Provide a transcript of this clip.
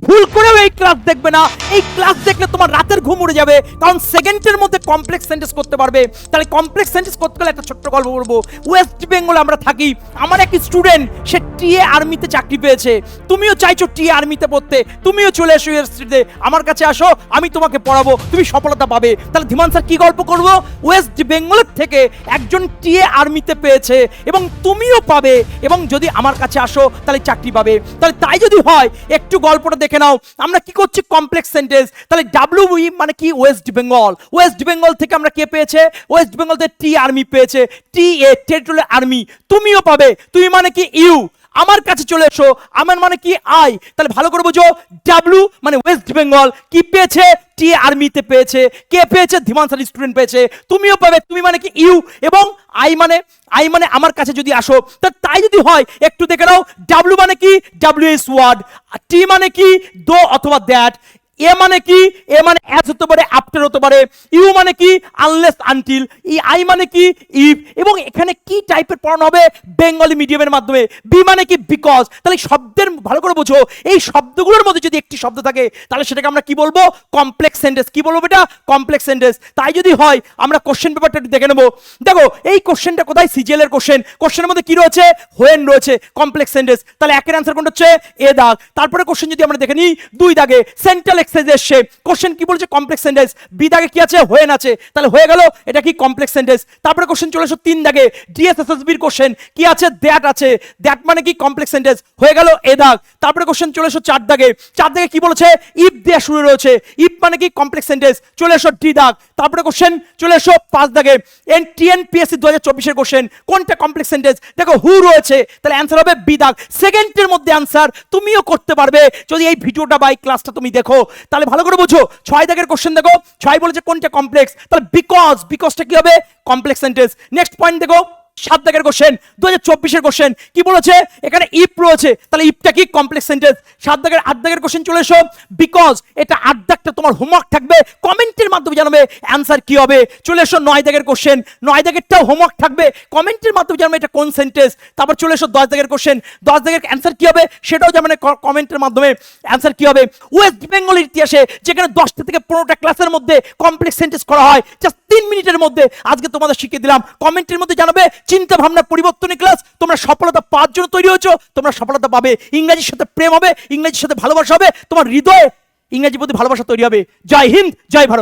ভুল করেও এই ক্লাস দেখবে না। এই ক্লাস দেখলে তোমার রাতের ঘুম উড়ে যাবে, কারণ সেকেন্ডের মধ্যে কমপ্লেক্স সেন্টেন্স করতে পারবে। তাহলে কমপ্লেক্স সেন্টেন্স করতে গেলে একটা ছোট্ট গল্প বলবো। ওয়েস্ট বেঙ্গলে আমরা থাকি, আমার এক স্টুডেন্ট সে টিএ আর্মিতে চাকরি পেয়েছে। তুমিও চাইছো টিএ আর্মিতে পড়তে, তুমিও চলে এসো ইউনিভার্সিটিতে, আমার কাছে আসো, আমি তোমাকে পড়াবো, তুমি সফলতা পাবে। তাহলে ধীমান স্যার কি গল্প করব? ওয়েস্ট বেঙ্গলের থেকে একজন টিএ আর্মিতে পেয়েছে এবং তুমিও পাবে, এবং যদি আমার কাছে আসো তাহলে চাকরি পাবে। তাহলে তাই যদি হয় একটু গল্পটা দেখে নাও। আমরা কি করছি? Complex sentence. তাহলে ডাব্লিউই মানে কি? ওয়েস্ট বেঙ্গল। ওয়েস্ট বেঙ্গল থেকে আমরা কে পেয়েছে? ওয়েস্ট বেঙ্গল থেকে টি আর্মি পেয়েছে, টি এ টেরিটোরিয়াল আর্মি। তুমিও পাবে, তুমি মানে কি? ইউ। আমার কাছে চলে এসো, আমার মানে কি? আই। তাহলে ভালো করে বুঝো, ডাব্লিউ মানে ওয়েস্ট বেঙ্গল কি পেয়েছে? টি আর্মিতে পেয়েছে। কে পেয়েছে? ধীমান স্যার স্টুডেন্ট পেয়েছে। তুমিও পাবে, তুমি মানে কি? ইউ। এবং আই মানে আমার কাছে যদি আসো। তাই যদি হয় একটু দেখে নাও, ডাব্লিউ মানে কি? W S word. টি মানে কি? দো অথবা দ্যাট। এ মানে কি? এ মানে অ্যাজ হতে পারে, আফটার হতে পারে। ইউ মানে কি? Unless until. আই মানে কি? ইফ। এবং এখানে কি টাইপের পড়ানো হবে? বেঙ্গলি মিডিয়ামের মাধ্যমে। বি মানে কি? বিকজ। তাহলে শব্দের ভালো করে বোঝো, এই শব্দগুলোর মধ্যে যদি একটি শব্দ থাকে তাহলে সেটাকে আমরা কি বলবো? Complex sentence. কি বলবো এটা? Complex sentence. তাই যদি হয় আমরা কোশ্চেন পেপারটা একটু দেখে নেবো। দেখো এই কোশ্চেনটা কোথায়? সিজিএল এর কোশ্চেন। কোশ্চেনের মধ্যে কি রয়েছে? হোয়েন রয়েছে, কমপ্লেক্স সেন্টেন্স। তাহলে একের অ্যান্সার কোনটা হচ্ছে? এ দাগ। তারপরে কোশ্চেন যদি আমরা দেখে নিই, 2 দাগে সেন্ট্রাল এক্সারসাইজের শেপ। কোশ্চেন কি বলছে? Complex sentence. বি দাগে কি আছে? হোয়েন আছে। তাহলে হয়ে গেল, এটা কি? Complex sentence. তারপরে কোশ্চেন চলে এসো 3 দাগে, ডিএসএসএসবির কোশ্চেন কি আছে? দ্যাট আছে। দ্যাট মানে কি? Complex sentence. হয়ে গেল এ দাগ। তারপরে কোশ্চেন চলে এসো 4 দাগে। 4 দাগে কি বলেছে? ইফ দিয়ে শুরু রয়েছে। ইফ মানে কি? Complex sentence. চলে এসো ডি দাগ। তারপরে কোশ্চেন চলে এসো 5 দাগে, টিএনপিএসসি 2024 এর কোশ্চেন। কোনটা কমপ্লেক্স সেন্টেন্স? দেখো হু রয়েছে, তাহলে অ্যান্সার হবে বি দাগ। সেকেন্ডের মধ্যে অ্যান্সার তুমিও করতে পারবে যদি এই ভিডিওটা বা এই ক্লাসটা তুমি দেখো। তাহলে ভালো করে বুঝো, 6 দাগের কোশ্চেন দেখো, 6 বলেছে কোনটা কমপ্লেক্স। তাহলে বিকজটা কি হবে? Complex sentence. নেক্সট পয়েন্ট দেখো, 7 দাগের কোশ্চেন, 2024 এর কোশ্চেন। কি বলেছে? এখানে ইফ রয়েছে, তাহলে ইফটা কি? Complex sentence. 7 দাগের 8 দাগের কোশ্চেন চলে এসো, বিকজ। এটা 8 দাগটা তোমার হোমওয়ার্ক থাকবে, কমেন্টের মাধ্যমে জানাবে অ্যান্সার কি হবে। চলে এসো 9 দাগের কোশ্চেন, 9 দাগেরটাও হোমওয়ার্ক থাকবে, কমেন্টের মাধ্যমে জানাবে এটা কোন সেন্টেন্স। তারপর চলে এসো 10 দাগের কোশ্চেন, 10 দাগের অ্যান্সার কি হবে সেটাও জানাবে কমেন্টের মাধ্যমে অ্যান্সার কি হবে। ওয়েস্ট বেঙ্গলের ইতিহাসে যেখানে 10টা থেকে 15টা ক্লাসের মধ্যে কমপ্লেক্স সেন্টেন্স করা হয়, জাস্ট 3 মিনিটের মধ্যে আজকে তোমাদের শিখিয়ে দিলাম। কমেন্টের মধ্যে জানাবে চিন্তা ভাবনা পরিবর্তনের ক্লাস। তোমরা সফলতা পাওয়ার জন্য তৈরি হয়েছো, তোমরা সফলতা পাবে। ইংরেজির সাথে প্রেম হবে, ইংরেজির সাথে ভালোবাসা হবে, তোমার হৃদয়ে ইংরেজির প্রতি ভালোবাসা তৈরি হবে। জয় হিন্দ, জয় ভারত।